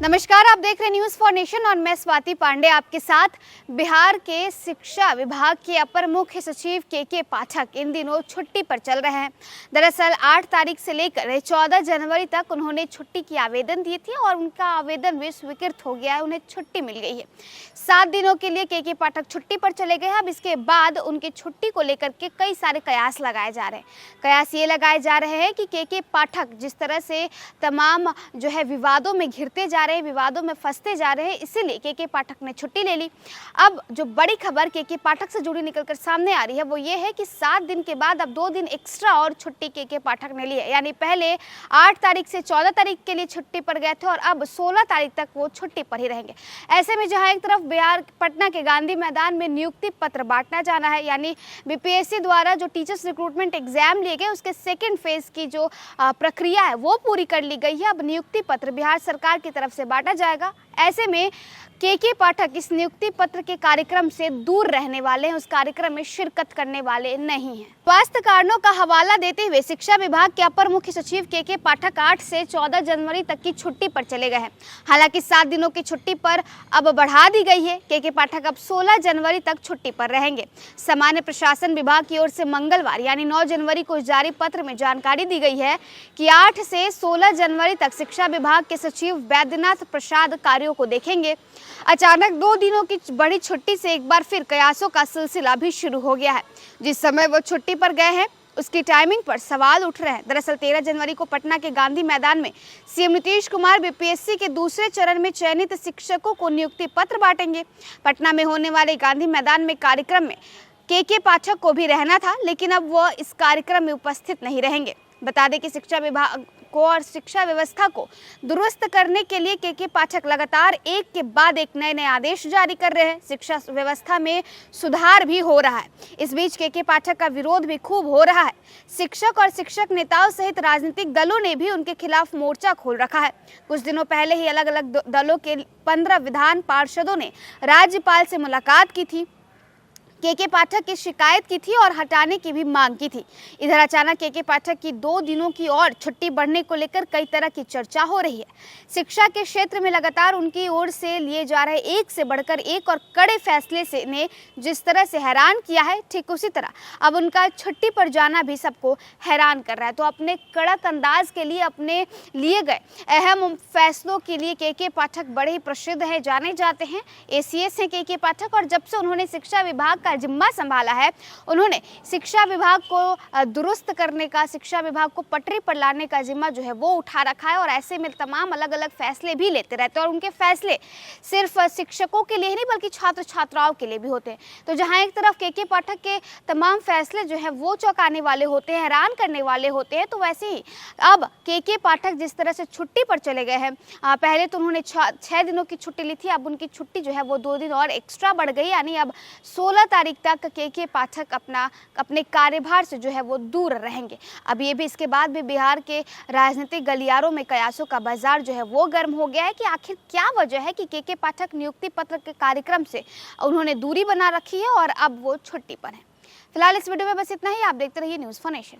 नमस्कार, आप देख रहे हैं न्यूज़ फॉर नेशन और मैं स्वाति पांडे आपके साथ। बिहार के शिक्षा विभाग के अपर मुख्य सचिव के पाठक इन दिनों छुट्टी पर चल रहे हैं। दरअसल 8 तारीख से लेकर 14 जनवरी तक उन्होंने छुट्टी की आवेदन दी थी और उनका आवेदन भी स्वीकृत हो गया है, उन्हें छुट्टी मिल गई है। 7 दिनों के लिए के पाठक छुट्टी पर चले गए हैं। अब इसके बाद उनकी छुट्टी को लेकर के कई सारे कयास लगाए जा रहे हैं। कयास ये लगाए जा रहे हैं कि के पाठक जिस तरह से तमाम जो है विवादों में घिरते जा रहे हैं, विवादों में फंसते जा रहे हैं, इसीलिए के पाठक ने छुट्टी ले ली। अब जो बड़ी खबर के पाठक से जुड़ी निकलकर सामने आ रही है वो ये है कि 7 दिन के बाद अब 2 दिन एक्स्ट्रा और छुट्टी के पाठक ने ली है। यानी पहले 8 तारीख से 14 तारीख के लिए छुट्टी पर गए थे और अब 16 तारीख तक वो छुट्टी पर ही रहेंगे। ऐसे में जहां एक तरफ बिहार पटना के गांधी मैदान में नियुक्ति पत्र बांटना जाना है, यानी बीपीएससी द्वारा जो टीचर्स रिक्रूटमेंट एग्जाम लिए गए उसके सेकेंड फेज की जो प्रक्रिया है वो पूरी कर ली गई है। अब नियुक्ति पत्र बिहार सरकार की तरफ से बांटा जाएगा। ऐसे में के पाठक इस नियुक्ति पत्र के कार्यक्रम से दूर रहने वाले हैं, उस कार्यक्रम में शिरकत करने वाले नहीं हैं। स्वास्थ्य कारणों का हवाला देते हुए शिक्षा विभाग के अपर मुख्य सचिव के पाठक 8 से 14 जनवरी तक की छुट्टी पर चले गए हैं। हालांकि 7 दिनों की छुट्टी पर अब बढ़ा दी गई है। के पाठक अब 16 जनवरी तक छुट्टी पर रहेंगे। सामान्य प्रशासन विभाग की ओर से मंगलवार यानी 9 जनवरी को जारी पत्र में जानकारी दी गई है कि 8 से 16 जनवरी तक शिक्षा विभाग के सचिव वैद्यनाथ प्रसाद कार्यों को देखेंगे। अचानक 2 दिनों की बड़ी छुट्टी से एक बार फिर कयासों का सिलसिला भी शुरू हो गया है। जिस समय वो छुट्टी पर गए हैं उसकी टाइमिंग पर सवाल उठ रहे हैं। दरअसल 13 जनवरी को पटना के गांधी मैदान में सीएम नीतीश कुमार बीपीएससी के दूसरे चरण में चयनित शिक्षकों को नियुक्ति पत्र बांटेंगे। पटना में होने वाले गांधी मैदान में कार्यक्रम में के पाठक को भी रहना था, लेकिन अब वह इस कार्यक्रम में उपस्थित नहीं रहेंगे। बता दें कि शिक्षा विभाग को और शिक्षा व्यवस्था को दुरुस्त करने के लिए के पाठक लगातार एक के बाद एक नए आदेश जारी कर रहे हैं। शिक्षा व्यवस्था में सुधार भी हो रहा है। इस बीच के पाठक का विरोध भी खूब हो रहा है। शिक्षक और शिक्षक नेताओं सहित राजनीतिक दलों ने भी उनके खिलाफ मोर्चा खोल रखा है। कुछ दिनों पहले ही अलग अलग दलों के 15 विधान पार्षदों ने राज्यपाल से मुलाकात की थी, के पाठक की शिकायत की थी और हटाने की भी मांग की थी। इधर अचानक के पाठक की 2 दिनों की और छुट्टी बढ़ने को लेकर कई तरह की चर्चा हो रही है। शिक्षा के क्षेत्र में लगातार उनकी ओर से लिए जा रहे एक से बढ़कर एक और कड़े फैसले से ने जिस तरह से हैरान किया है, ठीक उसी तरह अब उनका छुट्टी पर जाना भी सबको हैरान कर रहा है। तो अपने कड़क अंदाज के लिए, अपने लिए गए अहम फैसलों के लिए के पाठक बड़े ही प्रसिद्ध हैं, जाने जाते हैं। एसीएस हैं के पाठक और जब से उन्होंने शिक्षा विभाग का जिम्मा संभाला है, उन्होंने शिक्षा विभाग को दुरुस्त करने का, शिक्षा विभाग को पटरी पर लाने का जिम्मा जो है वो उठा रखा है। और ऐसे में तमाम अलग अलग फैसले भी लेते रहते हैं और उनके फैसले सिर्फ शिक्षकों के लिए ही नहीं बल्कि छात्र छात्राओं के लिए भी होते हैं। तो जहां एक तरफ के पाठक के तमाम फैसले जो है वो चौंकाने वाले होते हैं, हैरान करने वाले होते हैं, तो वैसे ही अब के पाठक जिस तरह से छुट्टी पर चले गए हैं, पहले तो उन्होंने 6 दिनों की छुट्टी ली थी, अब उनकी छुट्टी जो है वो 2 दिन और एक्स्ट्रा बढ़ गई। यानी अब 16 तारीख तक के पाठक अपने कार्यभार से जो है वो दूर रहेंगे। अब ये भी इसके बाद भी बिहार के राजनीतिक गलियारों में कयासों का बाजार जो है वो गर्म हो गया है कि आखिर क्या वजह है कि के पाठक नियुक्ति पत्र के कार्यक्रम से उन्होंने दूरी बना रखी है और अब वो छुट्टी पर है। फिलहाल इस वीडियो में बस इतना ही। आप देखते रहिए न्यूज़ फॉर नेशन।